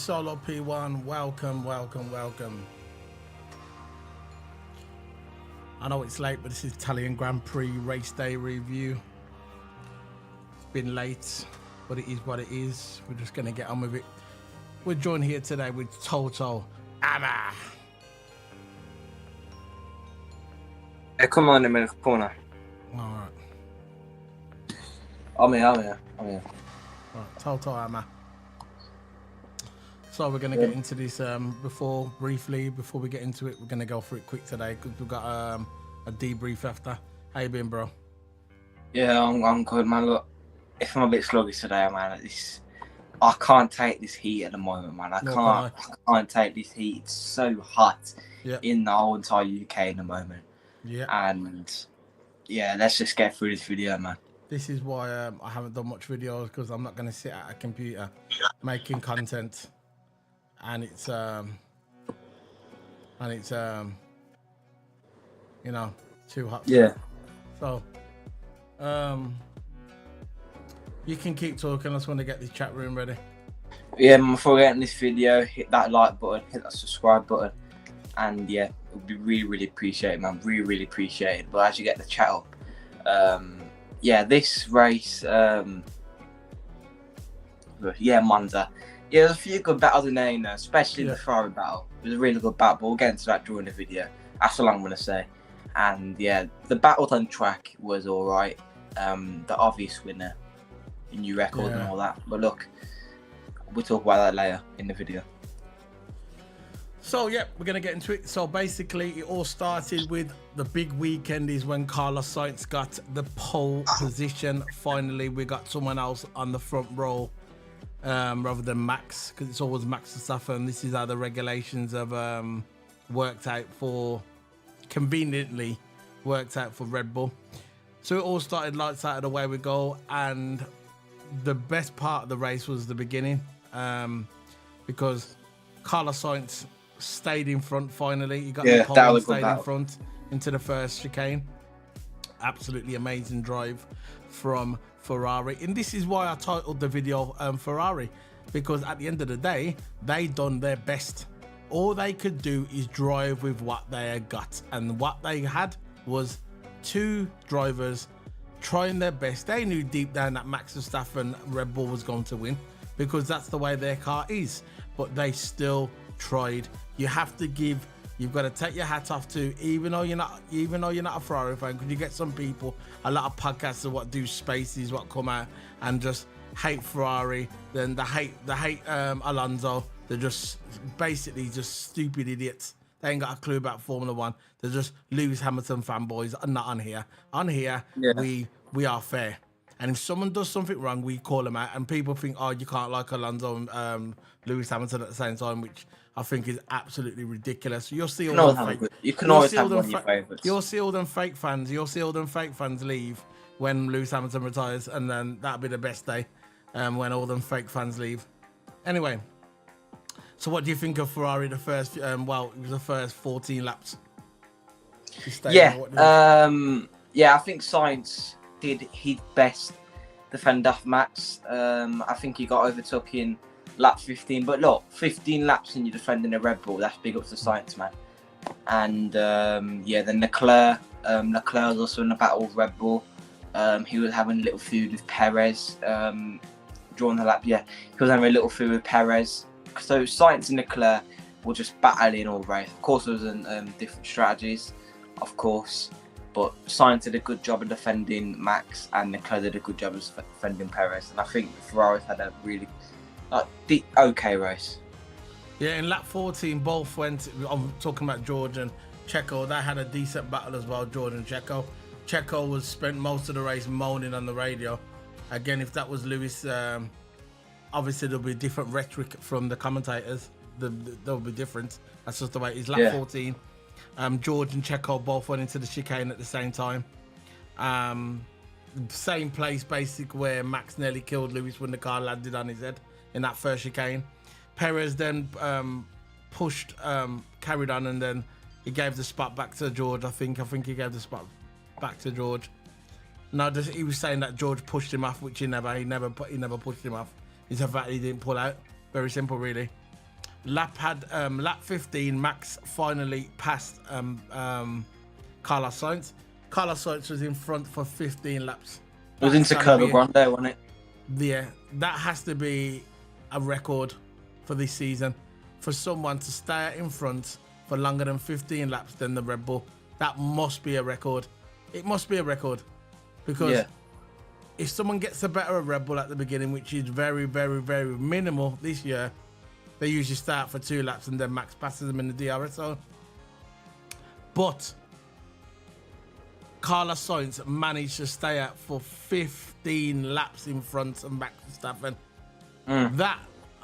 Solo P1, welcome. I know it's late, but this is Italian Grand Prix race day review. It's been late, but it is what it is. We're just going to get on with it. We're joined here today with Toto Ama. Hey, come on in the corner. All right. I'm here. All right, Toto Ama. So we're going to get into this before we get into it. We're going to go through it quick today because we've got a debrief after. How you been, bro? Yeah, I'm good, man. Look, if I'm a bit sluggish today, man, I can't take this heat at the moment, man. I can't take this heat. It's so hot in the whole entire UK at the moment. Yeah. And yeah, let's just get through this video, man. This is why I haven't done much videos, because I'm not going to sit at a computer making content. And it's you know, too hot. Yeah. So you can keep talking. I just want to get this chat room ready. Yeah, before we get in this video, hit that like button, hit that subscribe button, and yeah, it would be really appreciated, man. Really appreciate it. But as you get the chat up, yeah, this race, yeah, Monza. Yeah, there's a few good battles in there, you know, especially the Ferrari battle. It was a really good battle, but we'll get into that during the video. That's all I'm going to say. And yeah, the battle on track was all right. The obvious winner, a new record and all that. But look, we'll talk about that later in the video. So yeah, we're going to get into it. So basically, it all started with the big weekend is when Carlos Sainz got the pole position. Finally, we got someone else on the front row. Rather than Max, because it's always Max Verstappen. This is how the regulations have conveniently worked out for Red Bull. So it all started lights out of the way we go, and the best part of the race was the beginning, because Carlos Sainz stayed in front finally. He got the pole and stayed in front into the first chicane. Absolutely amazing drive from Ferrari, and this is why I titled the video Ferrari, because at the end of the day, they done their best. All they could do is drive with what they had got, and what they had was two drivers trying their best. They knew deep down that Max Verstappen Red Bull was going to win, because that's the way their car is, but they still tried. You've got to take your hat off to, even though you're not a Ferrari fan, because you get some people, a lot of podcasters what do spaces, what come out and just hate Ferrari, then they hate Alonso. They're just basically just stupid idiots. They ain't got a clue about Formula One. They're just Lewis Hamilton fanboys. Not on here. On here, we are fair. And if someone does something wrong, we call them out. And people think, oh, you can't like Alonso and Lewis Hamilton at the same time, which I think is absolutely ridiculous. You'll see all them fake. You can always have one of your favourites. You'll see all them fake fans. You'll see all them fake fans leave when Lewis Hamilton retires, and then that'll be the best day, when all them fake fans leave. Anyway, so what do you think of Ferrari? The first, it was the first 14 laps. Yeah, I think Sainz did his best to fend off Max. I think he got overtook in lap 15, but look, 15 laps and you're defending a Red Bull, that's big up to Sainz, man. And then Leclerc was also in the battle with Red Bull. He was having a little feud with Perez during the lap. Yeah, he was having a little feud with Perez. So Sainz and Leclerc were just battling all race. Of course, there was different strategies, of course, but Sainz did a good job of defending Max, and Leclerc did a good job of defending Perez. And I think Ferrari's had a really okay race. Yeah, in lap 14, both went. I'm talking about George and Checo. They had a decent battle as well, George and Checo. Checo was spent most of the race moaning on the radio. Again, if that was Lewis, obviously there'll be different rhetoric from the commentators. They'll be different. That's just the way it is. Lap 14, George and Checo both went into the chicane at the same time. Same place, basically, where Max nearly killed Lewis when the car landed on his head in that first chicane. Perez then carried on, and then he gave the spot back to George. I think he gave the spot back to George. No, he was saying that George pushed him off, which he never pushed him off. It's a fact he didn't pull out. Very simple, really. lap 15, Max finally passed Carlos Sainz. Carlos Sainz was in front for 15 laps. It was into Curva Grande, wasn't it? Yeah, that has to be a record for this season. For someone to stay in front for longer than 15 laps than the Red Bull, that must be a record. It must be a record. Because if someone gets a better Red Bull at the beginning, which is very, very, very minimal this year, they usually start for 2 laps and then Max passes them in the DRS zone. But Carlos Sainz managed to stay out for 15 laps in front of Max Verstappen. That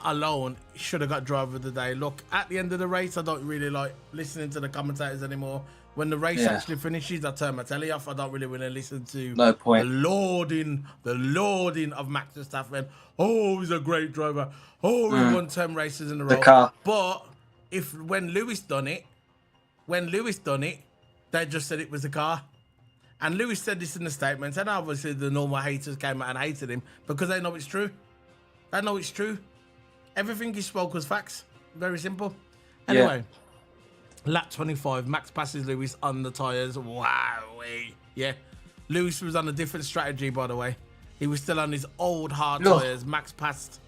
alone should have got driver of the day. Look, at the end of the race, I don't really like listening to the commentators anymore. When the race actually finishes, I turn my telly off. I don't really want to listen to the lauding of Max Verstappen. Oh, he's a great driver. Oh, he won 10 races in a row. But when Lewis done it, they just said it was the car. And Lewis said this in the statement, and obviously the normal haters came out and hated him because they know it's true. They know it's true. Everything he spoke was facts. Very simple. Anyway, lap 25, Max passes Lewis on the tyres. Wow. Yeah. Lewis was on a different strategy, by the way. He was still on his old hard tyres. Max passed.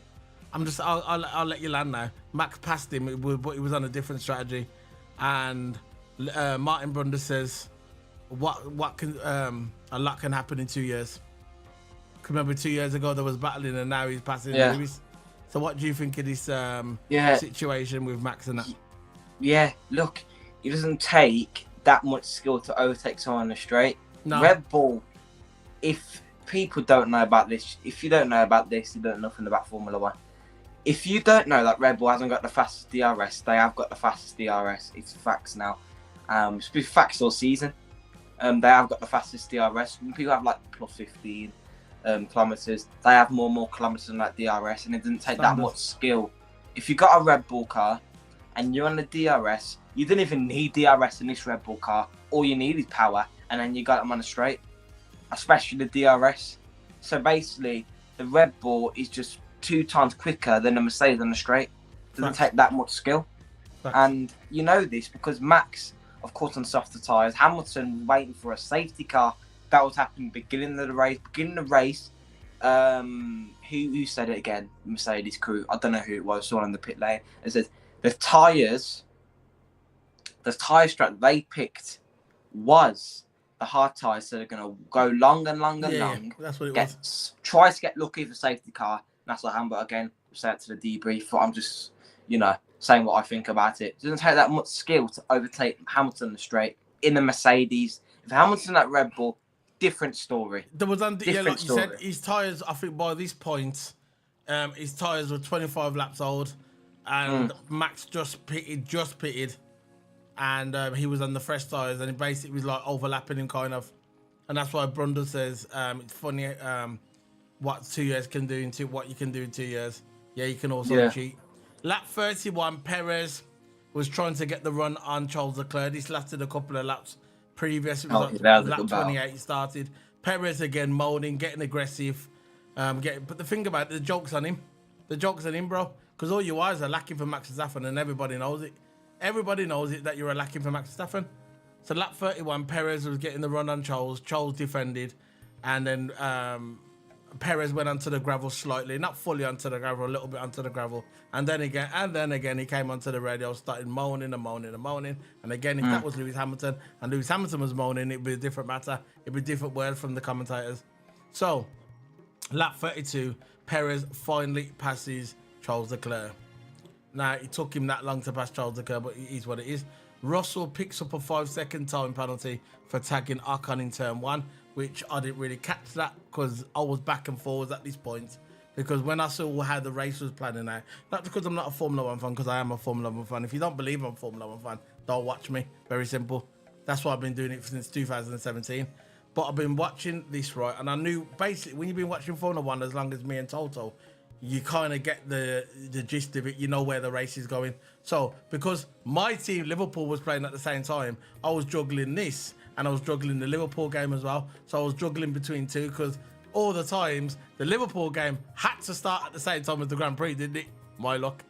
I'll let you land now. Max passed him, but he was on a different strategy. And Martin Brundle says, what can a lot can happen in 2 years. Remember 2 years ago there was battling and now he's passing Lewis. So what do you think of this situation with Max and that? Yeah, look, it doesn't take that much skill to overtake someone on the straight. No. Red Bull, if people don't know about this, if you don't know about this, you don't know nothing about Formula One. If you don't know that Red Bull hasn't got the fastest DRS, they have got the fastest DRS. It's facts now. It's been facts all season. They have got the fastest DRS. When people have like plus 15 kilometers, they have more kilometers than that DRS, and it doesn't take that much skill. If you got a Red Bull car and you're on the DRS, you don't even need DRS in this Red Bull car. All you need is power, and then you got them on the straight, especially the DRS. So basically, the Red Bull is just 2 times quicker than the Mercedes on the straight. It doesn't take that much skill. And you know this because Max, of course, on softer tyres, Hamilton waiting for a safety car. That was happening beginning of the race. Who said it again? Mercedes crew. I don't know who it was. Someone on the pit lane. It said the tyre strap they picked was the hard tyres that are going to go long and long and long. That's what it was. Try to get lucky for safety car. And that's what Hamilton again said to the debrief. But I'm just, saying what I think about it. It doesn't take that much skill to overtake Hamilton on the straight in the Mercedes. If Hamilton at Red Bull, different story. There was like you said, his tyres, I think by this point, his tyres were 25 laps old, and Max just pitted, and he was on the fresh tyres, and it basically was like overlapping him kind of, and that's why Brundle says it's funny what 2 years can do what you can do in 2 years. Yeah, you can also cheat. Lap 31, Perez was trying to get the run on Charles Leclerc. This lasted a couple of laps previous. It was lap 28 he started. Perez again moaning, getting aggressive. But the thing about it, the joke's on him. The joke's on him, bro. Because all your eyes are lacking for Max Verstappen and everybody knows it. Everybody knows it that you're lacking for Max Verstappen. So lap 31, Perez was getting the run on Charles. Charles defended. And then Perez went onto the gravel slightly, not fully onto the gravel, a little bit onto the gravel, and then again he came onto the radio, started moaning. And again, if that was Lewis Hamilton and Lewis Hamilton was moaning, it'd be a different matter. It'd be a different word from the commentators. So, lap 32, Perez finally passes Charles Leclerc. Now, it took him that long to pass Charles Leclerc, but it is what it is. Russell picks up a 5-second time penalty for tagging Ocon in turn 1. Which I didn't really catch that because I was back and forwards at this point. Because when I saw how the race was planning out, not because I'm not a Formula 1 fan, because I am a Formula 1 fan. If you don't believe I'm a Formula 1 fan, don't watch me. Very simple. That's why I've been doing it since 2017. But I've been watching this, right? And I knew, basically, when you've been watching Formula 1 as long as me and Toto, you kind of get the gist of it. You know where the race is going. So, because my team, Liverpool, was playing at the same time, I was juggling this. And I was juggling the Liverpool game as well. So I was juggling between two because all the times the Liverpool game had to start at the same time as the Grand Prix, didn't it? My luck.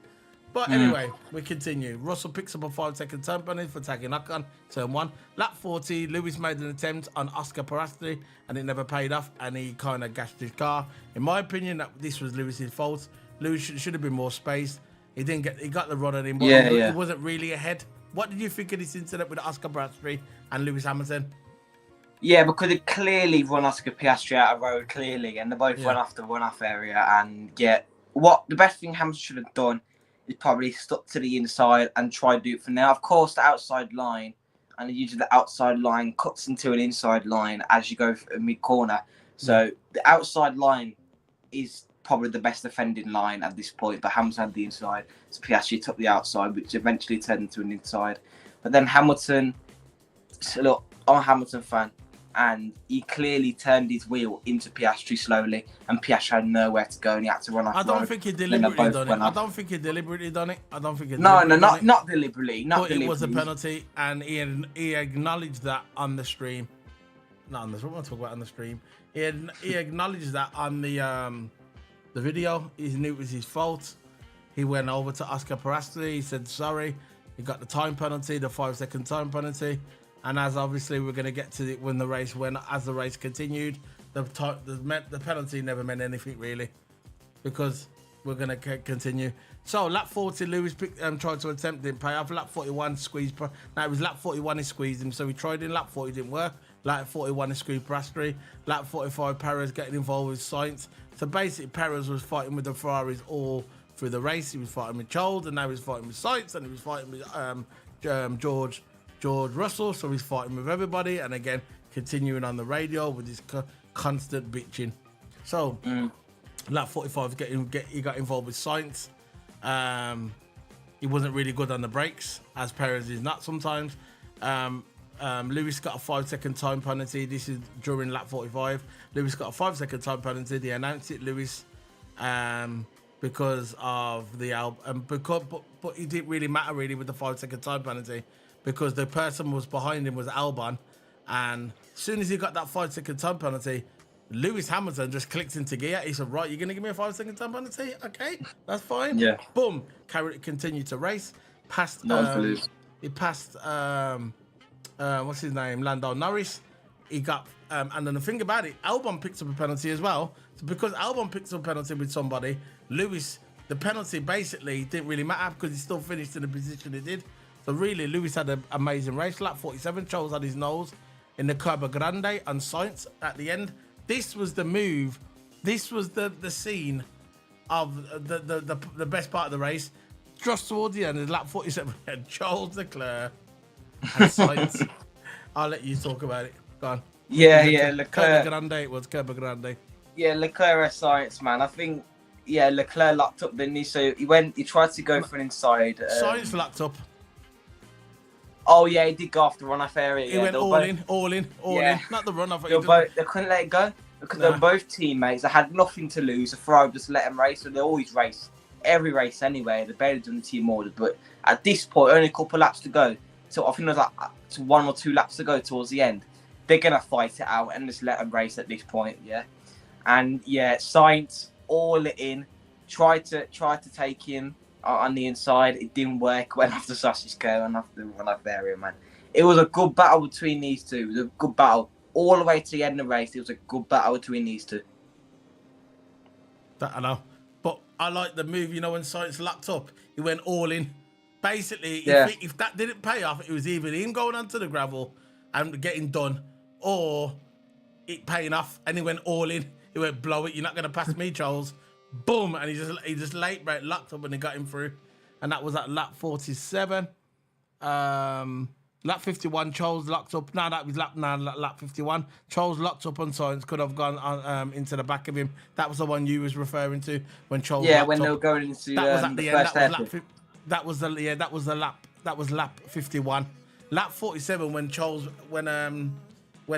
But anyway, we continue. Russell picks up a 5-second turn penalty for tagging Ocon, turn 1. Lap 40, Lewis made an attempt on Oscar Piastri and it never paid off and he kind of gashed his car. In my opinion, this was Lewis's fault. Lewis should have been more spaced. He got the run on him, but he wasn't really ahead. What did you think of this incident with Oscar Piastri and Lewis Hamilton? Yeah, because it clearly run Oscar Piastri out of road, clearly, and they both went off the run-off area. And what the best thing Hamilton should have done is probably stuck to the inside and try to do it for now. Of course, the outside line, and usually the outside line cuts into an inside line as you go mid-corner. So the outside line is probably the best defending line at this point, but Hamilton had the inside, so Piastri took the outside, which eventually turned into an inside. But then Hamilton, so look, I'm a Hamilton fan, and he clearly turned his wheel into Piastri slowly, and Piastri had nowhere to go, and he had to run off. I don't think he deliberately done it. I don't think he deliberately done it. Not deliberately. But it was a penalty, and he acknowledged that on the stream. Not on the. What am I talking about on the stream? He acknowledged that on the video. He knew it was his fault. He went over to Oscar Piastri. He said sorry. He got the time penalty, the 5-second time penalty. And as obviously we're going to get to it when the race as the race continued, the penalty never meant anything really, because we're going to continue. So lap 40, Lewis tried to attempt, didn't pay off. Lap 41 squeezed. Now it was lap 41 he squeezed him, so he tried in lap 40, didn't work. Lap 41 he squeezed Piastri. Lap 45 Perez getting involved with Sainz. So basically Perez was fighting with the Ferraris all through the race. He was fighting with Charles, and now he's fighting with Sainz, and he was fighting with George Russell, so he's fighting with everybody, and again continuing on the radio with his constant bitching. So lap 45 he got involved with Sainz. He wasn't really good on the brakes, as Perez is not sometimes. Lewis got a 5-second time penalty. This is during lap 45. Lewis got a 5-second time penalty. They announced it, Lewis, because of the but it didn't really matter really with the 5-second time penalty, because the person was behind him was Albon, and as soon as he got that 5-second time penalty, Lewis Hamilton just clicked into gear. He said, right, you're going to give me a 5-second time penalty? Okay, that's fine. Yeah. Boom. Continued to race. He passed, what's his name? Lando Norris. He got, and then the thing about it, Albon picked up a penalty as well. So because Albon picked up a penalty with somebody, Lewis, the penalty basically didn't really matter because he still finished in the position he did. So really, Lewis had an amazing race. Lap 47, Charles had his nose in the Curva Grande on Sainz at the end. This was the move. This was the scene of the best part of the race. Just towards the end, in lap 47, we had Charles Leclerc and Sainz. I'll let you talk about it. Go on. Yeah, Leclerc. Curva Grande, it was Curva Grande. Yeah, Leclerc and Sainz, man. I think, Leclerc locked up, didn't he? So he tried to go for an inside. Sainz locked up. Oh yeah, he did go off the run-off area. He went all in. Not the run-off. They couldn't let it go because they were both teammates. They had nothing to lose. The Ferrari just let them race, so they always race. Every race anyway. They barely done the team order, but at this point, only a couple of laps to go. So I think there's like 1 or 2 laps to go towards the end. They're gonna fight it out and just let them race at this point. Yeah, and Sainz all in, tried to take him on the inside. It didn't work. Went off the sausage curve and off the run-off area, man. It was a good battle between these two. It was a good battle all the way to the end of the race. It was a good battle between these two. That I know, but I like the move. You know, when Sainz locked up, he went all in. Basically, if that didn't pay off, it was either him going onto the gravel and getting done, or it paying off, and he went all in. He went, blow it. You're not gonna pass me, Charles. Boom, and he just late break locked up and he got him through, and that was at lap 47. Lap 51, Charles locked up. No, that was lap 51. Charles locked up on Sainz, could have gone on, into the back of him. That was the one you was referring to when Charles. Yeah, when they were going into that was at the end. That was lap 51. Lap 47 when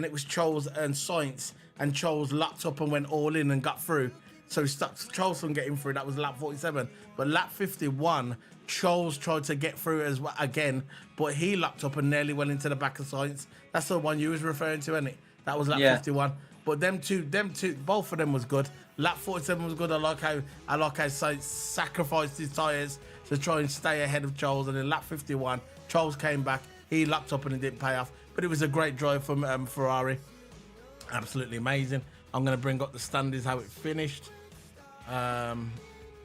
it was Charles and Sainz, and Charles locked up and went all in and got through. So he stopped Charles from getting through. That was lap 47. But lap 51, Charles tried to get through as well again, but he locked up and nearly went into the back of Sainz. That's the one you was referring to, isn't it? That was lap 51. But them two, both of them was good. Lap 47 was good. I like how Sainz sacrificed his tyres to try and stay ahead of Charles. And in lap 51, Charles came back. He locked up and it didn't pay off. But it was a great drive from Ferrari. Absolutely amazing. I'm going to bring up the standings, how it finished.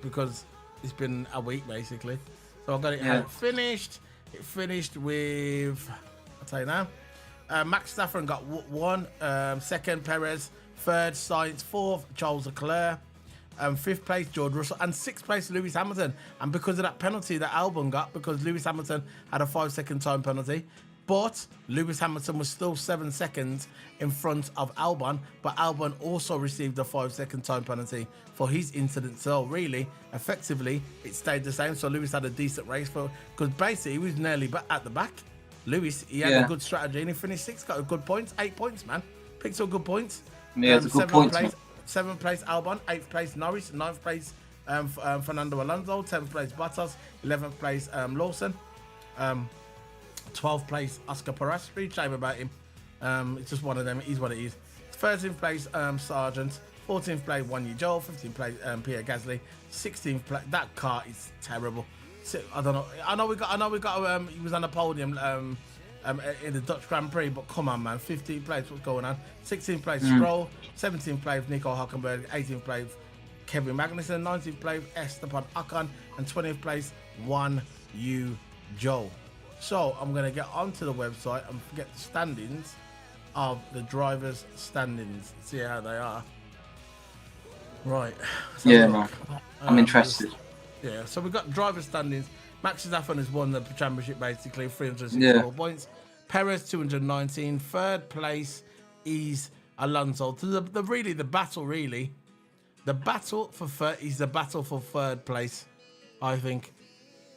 Because it's been a week, basically. So I've got it how it finished. It finished with, I'll tell you now. Max Verstappen got one. Second, Perez. Third, Sainz. Fourth, Charles Leclerc. Fifth place, George Russell. And sixth place, Lewis Hamilton. And because of that penalty that Albon got, because Lewis Hamilton had a 5-second time penalty, but Lewis Hamilton was still 7 seconds in front of Albon, but Albon also received a 5-second time penalty for his incident. So really, effectively, it stayed the same. So Lewis had a decent race because basically he was nearly at the back. Lewis, he had a good strategy and he finished sixth, got a good points, 8 points, man. Picked up good points. Yeah, it's a good point. Seventh place Albon, 8th place Norris, 9th place Fernando Alonso, 10th place Bottas, 11th place Lawson, 12th place Oscar Perez. Really shame about him. It's just one of them. It is what it is. 13th place Sargent, 14th place Wang Yizhou, 15th place Pierre Gasly, 16th place. That car is terrible. I don't know. I know we got. He was on the podium in the Dutch Grand Prix, but come on, man. 15th place, what's going on? 16th place Stroll, 17th place Nico Hülkenberg, 18th place Kevin Magnussen, 19th place Esteban Ocon, and 20th place Wang Yizhou. So I'm gonna get onto the website and get the standings of the drivers' standings. See how they are. Right. So man. I'm interested. Yeah. So we've got driver standings. Max Verstappen has won the championship basically, 364 points. Perez 219. Third place is Alonso. The battle really. The battle for third is the battle for third place. I think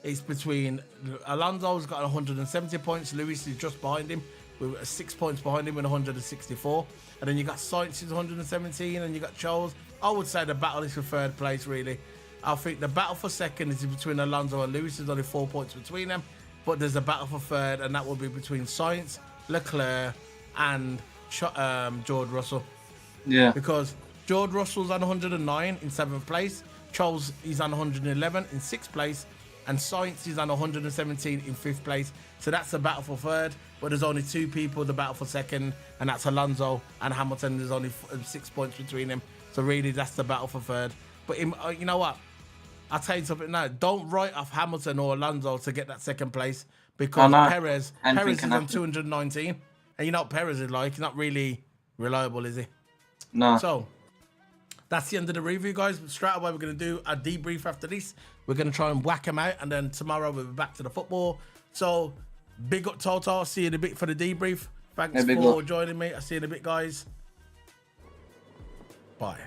it's between Alonso's got 170 points. Lewis is just behind him with 6 points behind him with 164. And then you got Sainz is 117, and you got Charles. I would say the battle is for third place really. I think the battle for second is between Alonso and Lewis. There's only 4 points between them. But there's a battle for third, and that will be between Sainz, Leclerc, and George Russell. Yeah. Because George Russell's on 109 in 7th place. Charles is on 111 in 6th place. And Sainz is on 117 in 5th place. So that's the battle for third. But there's only 2 people the battle for second, and that's Alonso and Hamilton. There's only 6 points between them. So really, that's the battle for third. But you know what? I'll tell you something now. Don't write off Hamilton or Alonso to get that second place, because Perez is on 219. And you know what Perez is like? He's not really reliable, is he? No. So that's the end of the review, guys. Straight away, we're going to do a debrief after this. We're going to try and whack them out. And then tomorrow, we'll be back to the football. So big up, Toto. I'll see you in a bit for the debrief. Thanks for joining me. I'll see you in a bit, guys. Bye.